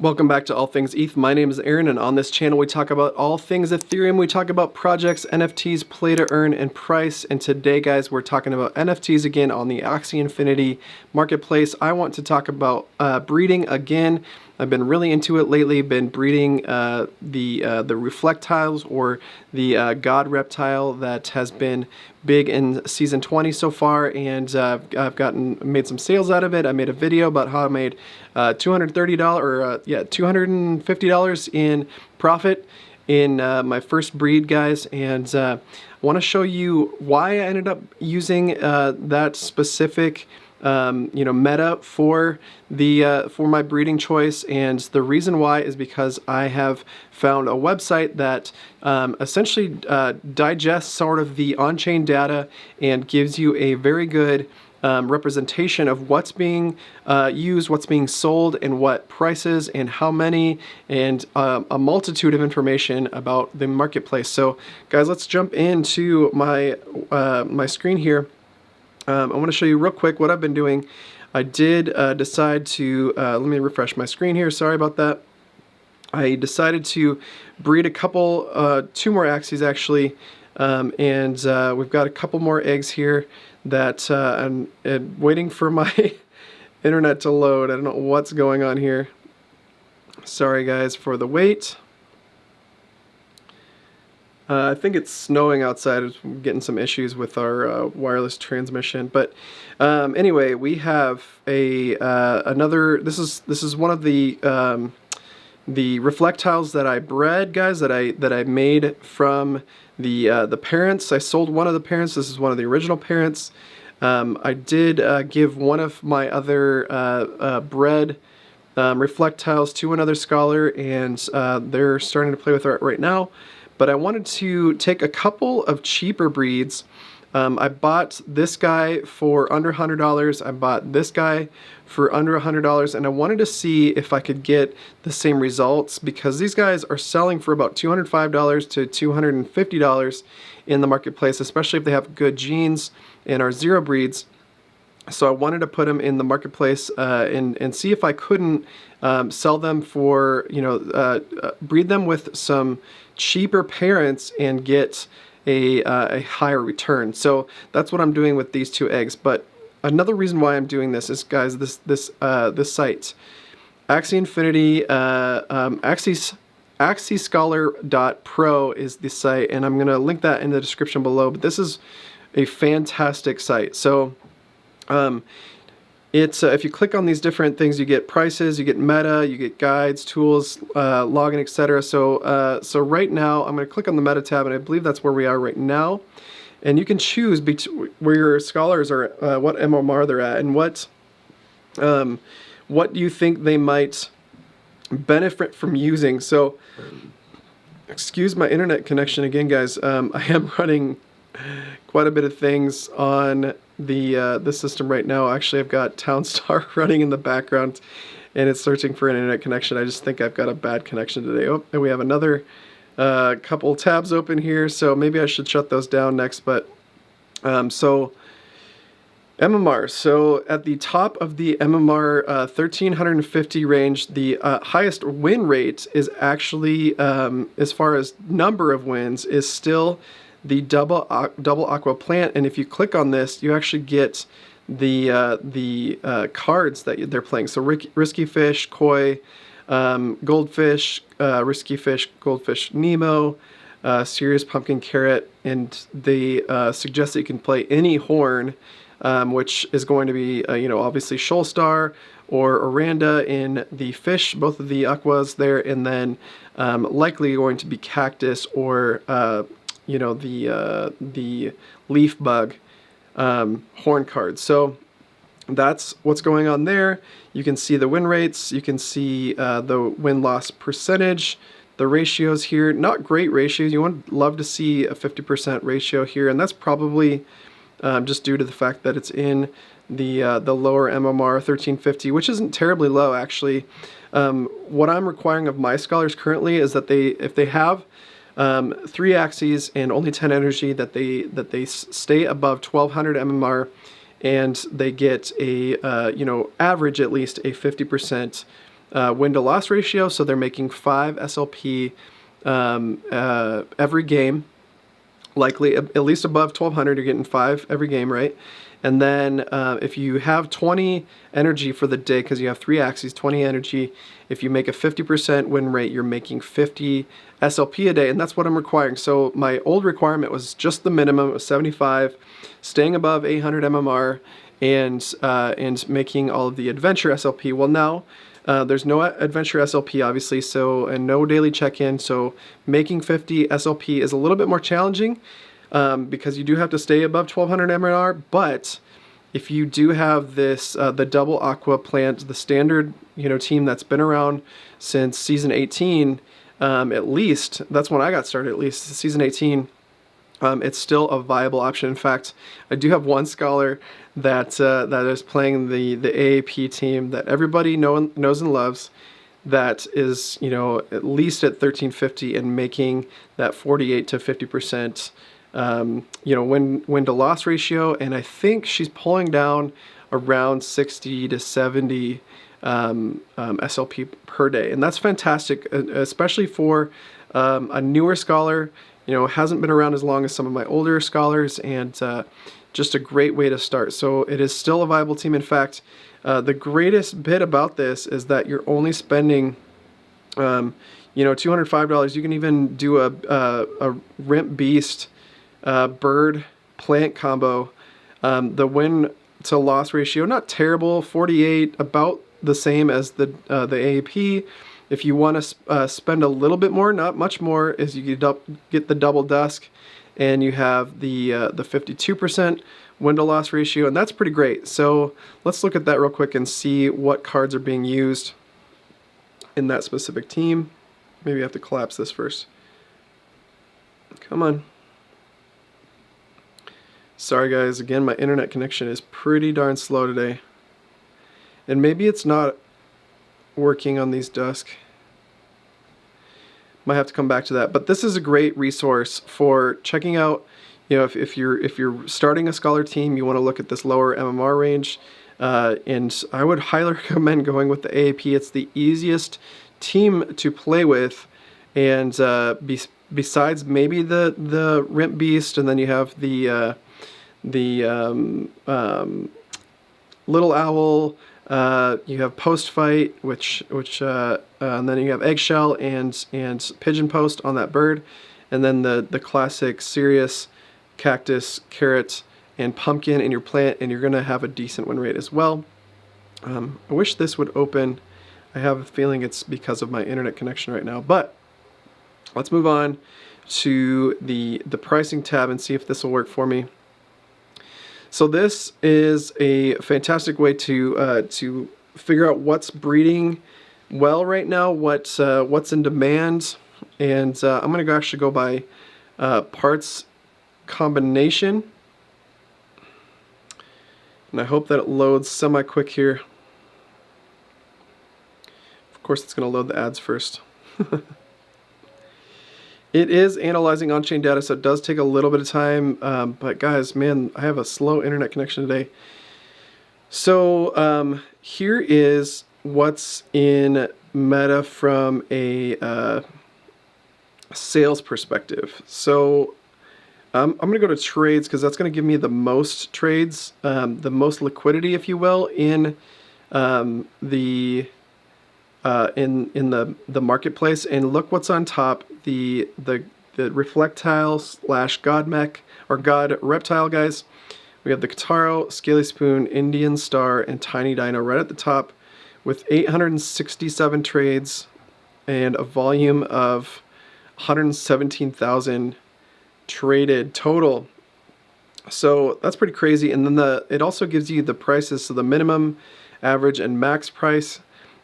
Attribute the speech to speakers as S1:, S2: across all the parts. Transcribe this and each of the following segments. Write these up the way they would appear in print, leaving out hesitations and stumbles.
S1: Welcome back to All Things ETH. My name is Aaron, and on this channel we talk about all things Ethereum. We talk about projects, NFTs, play to earn, and price. And today, guys, we're talking about NFTs again on the Axie Infinity marketplace. I want to talk about breeding again. I've been really into it lately. Been breeding the Reflectiles, or the God reptile that has been big in season 20 so far, and I've made some sales out of it. I made a video about how I made $250 in profit in my first breed, guys, and I want to show you why I ended up using that specific meta for my breeding choice. And the reason why is because I have found a website that essentially digests sort of the on-chain data and gives you a very good representation of what's being used, what's being sold, and what prices, and how many, and a multitude of information about the marketplace. So guys, let's jump into my my screen here. I want to show you real quick what I've been doing. I did decide to, let me refresh my screen here, sorry about that. I decided to breed a couple, two more Axies actually, and we've got a couple more eggs here that I'm waiting for my internet to load. I don't know what's going on here. Sorry guys for the wait. I think it's snowing outside. We're getting some issues with our wireless transmission, but anyway, we have a another. This is one of the Reflectiles that I bred, guys. That I made from the parents. I sold one of the parents. This is one of the original parents. I did give one of my other bred Reflectiles to another scholar, and they're starting to play with it right now. But I wanted to take a couple of cheaper breeds. I bought this guy for under $100. I bought this guy for under $100, and I wanted to see if I could get the same results, because these guys are selling for about $205 to $250 in the marketplace, especially if they have good genes and are zero breeds. So I wanted to put them in the marketplace and see if I couldn't sell them for, breed them with some cheaper parents and get a higher return. So that's what I'm doing with these two eggs. But another reason why I'm doing this is, guys, this site, Axie Infinity, Axiscollar Pro is the site, and I'm gonna link that in the description below. But this is a fantastic site. So it's if you click on these different things, you get prices, you get meta, you get guides, tools, login, etc. So right now I'm going to click on the meta tab, and I believe that's where we are right now. And you can choose where your scholars are, what MMR they're at, and what do you think they might benefit from using. So excuse my internet connection again, guys. I am running quite a bit of things on the system right now. Actually, I've got Townstar running in the background, and it's searching for an internet connection. I just think I've got a bad connection today. Oh, and we have another couple tabs open here, so maybe I should shut those down next. But so MMR. So at the top of the MMR 1350 range, the highest win rate is actually, as far as number of wins, is still the double aqua plant. And if you click on this, you actually get the cards that they're playing. So risky fish, koi, goldfish, risky fish, goldfish, Nemo, serious pumpkin, carrot, and they suggest that you can play any horn, which is going to be obviously Shoal Star or Oranda in the fish, both of the aquas there, and then likely going to be cactus or the leaf bug horn card. So that's what's going on there. You can see the win rates, you can see the win-loss percentage, the ratios here. Not great ratios. You would love to see a 50% ratio here, and that's probably just due to the fact that it's in the lower MMR 1350, which isn't terribly low actually. What I'm requiring of my scholars currently is that if they have 3 Axies and only 10 energy, that they stay above 1200 MMR, and they get a average at least a 50% win to loss ratio, so they're making 5 SLP every game. Likely at least above 1200, you're getting 5 every game, right? And then if you have 20 energy for the day, because you have 3 axes, 20 energy, if you make a 50% win rate, you're making 50 SLP a day, and that's what I'm requiring. So my old requirement was just the minimum of 75, staying above 800 MMR, and making all of the adventure SLP. Well, now there's no adventure SLP, obviously, so, and no daily check-in, so making 50 SLP is a little bit more challenging because you do have to stay above 1200 MMR, but if you do have this, the double aqua plant, the standard, team that's been around since season 18, at least, that's when I got started, at least, season 18, it's still a viable option. In fact, I do have one scholar that is playing the AAP team that everybody knows and loves, that is at least at 1350 and making that 48 to 50% win to loss ratio, and I think she's pulling down around 60 to 70 SLP per day, and that's fantastic, especially for a newer scholar. Hasn't been around as long as some of my older scholars, and just a great way to start. So it is still a viable team. In fact, the greatest bit about this is that you're only spending, $205. You can even do a Rimp Beast bird plant combo. The win to loss ratio, not terrible, 48, about the same as the AAP. If you want to spend a little bit more, not much more, is you get the double dusk, and you have the 52% win to loss ratio, and that's pretty great. So let's look at that real quick and see what cards are being used in that specific team. Maybe I have to collapse this first. Come on. Sorry guys, again, my internet connection is pretty darn slow today. And maybe it's not working on these dusk. Might have to come back to that. But this is a great resource for checking out, if you're starting a scholar team, you want to look at this lower MMR range. And I would highly recommend going with the AAP. It's the easiest team to play with, and besides maybe the Rimp Beast, and then you have the Little Owl. You have Post Fight, which and then you have Eggshell and Pigeon Post on that bird, and then the classic Sirius, Cactus, Carrot, and Pumpkin in your plant, and you're gonna have a decent win rate as well. I wish this would open. I have a feeling it's because of my internet connection right now, but let's move on to the pricing tab and see if this will work for me. So this is a fantastic way to figure out what's breeding well right now, what's in demand, and I'm going to actually go by parts combination, and I hope that it loads semi-quick here. Of course, it's going to load the ads first. It is analyzing on-chain data, so it does take a little bit of time, but guys, man, I have a slow internet connection today. So here is what's in meta from a sales perspective. So I'm going to go to trades because that's going to give me the most trades, the most liquidity, if you will, in the marketplace. And look what's on top, the Reflectile / God Mech, or God Reptile, guys. We have the Kataro, Scaly Spoon, Indian Star, and Tiny Dino right at the top with 867 trades and a volume of 117,000 traded total. So that's pretty crazy. And then it also gives you the prices, so the minimum, average, and max price,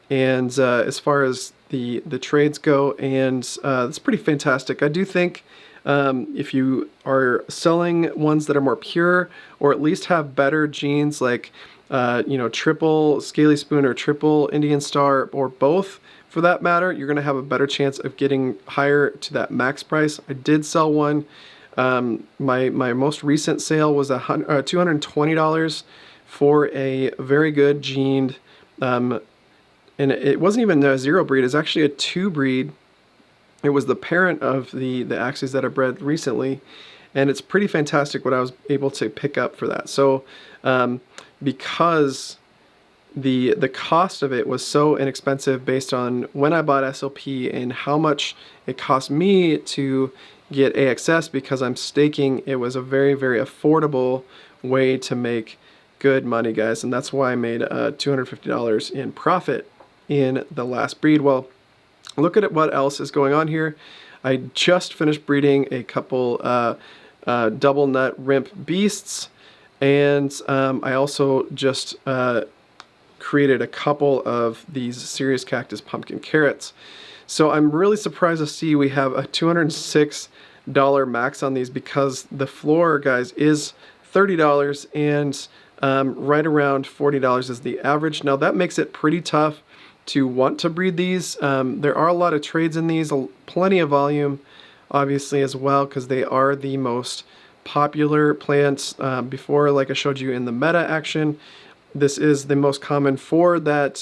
S1: and as far as the trades go, and it's pretty fantastic. I do think if you are selling ones that are more pure, or at least have better genes, like triple Scaly Spoon or triple Indian Star, or both for that matter, you're going to have a better chance of getting higher to that max price. I did sell one. My most recent sale was $220 for a very good gened and it wasn't even a 0 breed, it's actually a 2 breed. It was the parent of the Axies that I bred recently, and it's pretty fantastic what I was able to pick up for that. So because the cost of it was so inexpensive based on when I bought SLP and how much it cost me to get AXS, because I'm staking, it was a very, very affordable way to make good money, guys, and that's why I made $250 in profit in the last breed. Well, look at what else is going on here. I just finished breeding a couple double nut rimp beasts, and I also just created a couple of these serious cactus pumpkin carrots. So I'm really surprised to see we have a $206 max on these, because the floor, guys, is $30 and right around $40 is the average. Now that makes it pretty tough to want to breed these. There are a lot of trades in these, plenty of volume obviously as well, because they are the most popular plants. Before, like I showed you in the meta action, this is the most common for that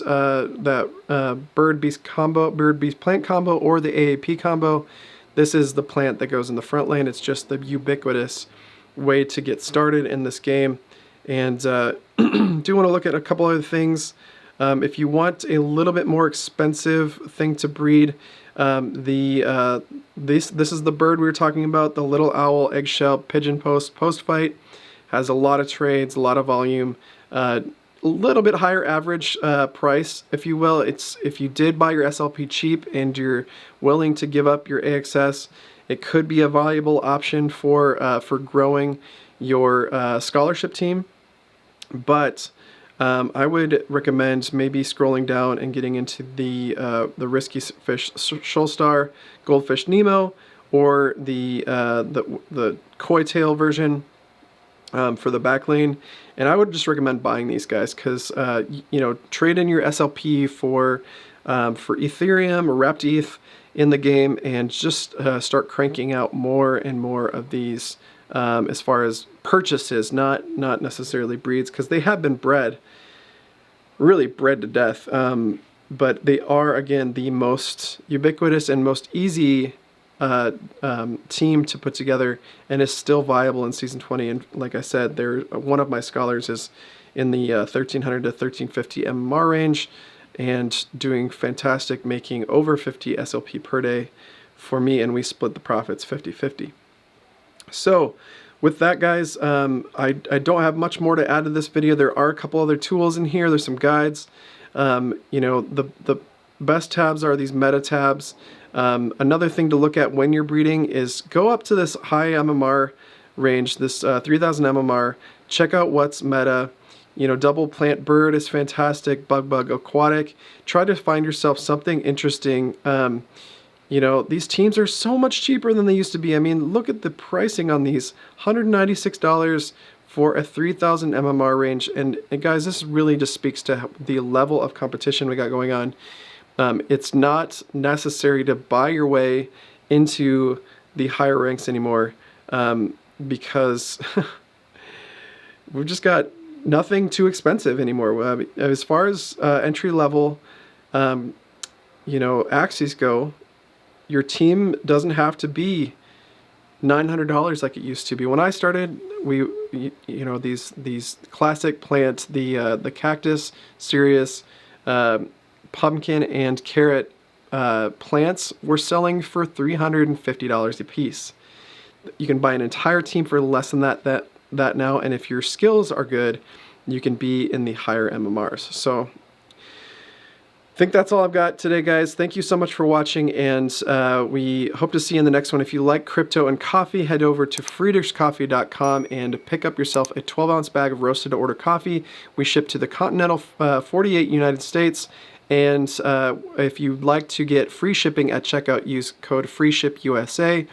S1: bird beast plant combo or the AAP combo. This is the plant that goes in the front lane. It's just the ubiquitous way to get started in this game. And do want to look at a couple other things. If you want a little bit more expensive thing to breed, this is the bird we were talking about, the little owl eggshell pigeon post fight. Has a lot of trades, a lot of volume, a little bit higher average price, if you will. It's if you did buy your SLP cheap and you're willing to give up your AXS, it could be a valuable option for growing your scholarship team. But I would recommend maybe scrolling down and getting into the Risky Fish Shoal Star, Goldfish Nemo, or the Koi Tail version for the back lane. And I would just recommend buying these guys, because you know, trade in your SLP for Ethereum or wrapped ETH in the game, and just start cranking out more and more of these as far as purchases, not necessarily breeds, because they have been really bred to death. But they are, again, the most ubiquitous and most easy team to put together, and is still viable in Season 20. And like I said, they're one of my scholars is in the 1300 to 1350 MMR range, and doing fantastic, making over 50 SLP per day for me, and we split the profits 50-50. So with that, guys, I don't have much more to add to this video. There are a couple other tools in here. There's some guides. You know, the best tabs are these meta tabs. Another thing to look at when you're breeding is go up to this high MMR range, this 3000 MMR. Check out what's meta. You know, double plant bird is fantastic, bug aquatic. Try to find yourself something interesting. You know, these teams are so much cheaper than they used to be. I mean, look at the pricing on these. $196 for a 3000 MMR range. And guys, this really just speaks to the level of competition we got going on. It's not necessary to buy your way into the higher ranks anymore, because we've just got nothing too expensive anymore. As far as entry level, you know, Axies go, your team doesn't have to be $900 like it used to be. When I started, you know, these classic plants, the cactus, serious, pumpkin, and carrot plants were selling for $350 a piece. You can buy an entire team for less than that now, and if your skills are good, you can be in the higher MMRs. So I think that's all I've got today, guys. Thank you so much for watching, and we hope to see you in the next one. If you like crypto and coffee, head over to friedrichscoffee.com and pick up yourself a 12-ounce bag of roasted to order coffee. We ship to the continental 48 United States, and if you'd like to get free shipping at checkout, use code FREESHIPUSA.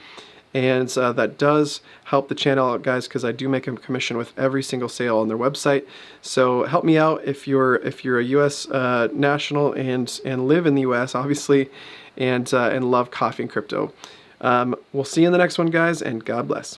S1: And that does help the channel out, guys, because I do make a commission with every single sale on their website. So help me out if you're a U.S. national and live in the U.S. obviously, and love coffee and crypto. We'll see you in the next one, guys, and God bless.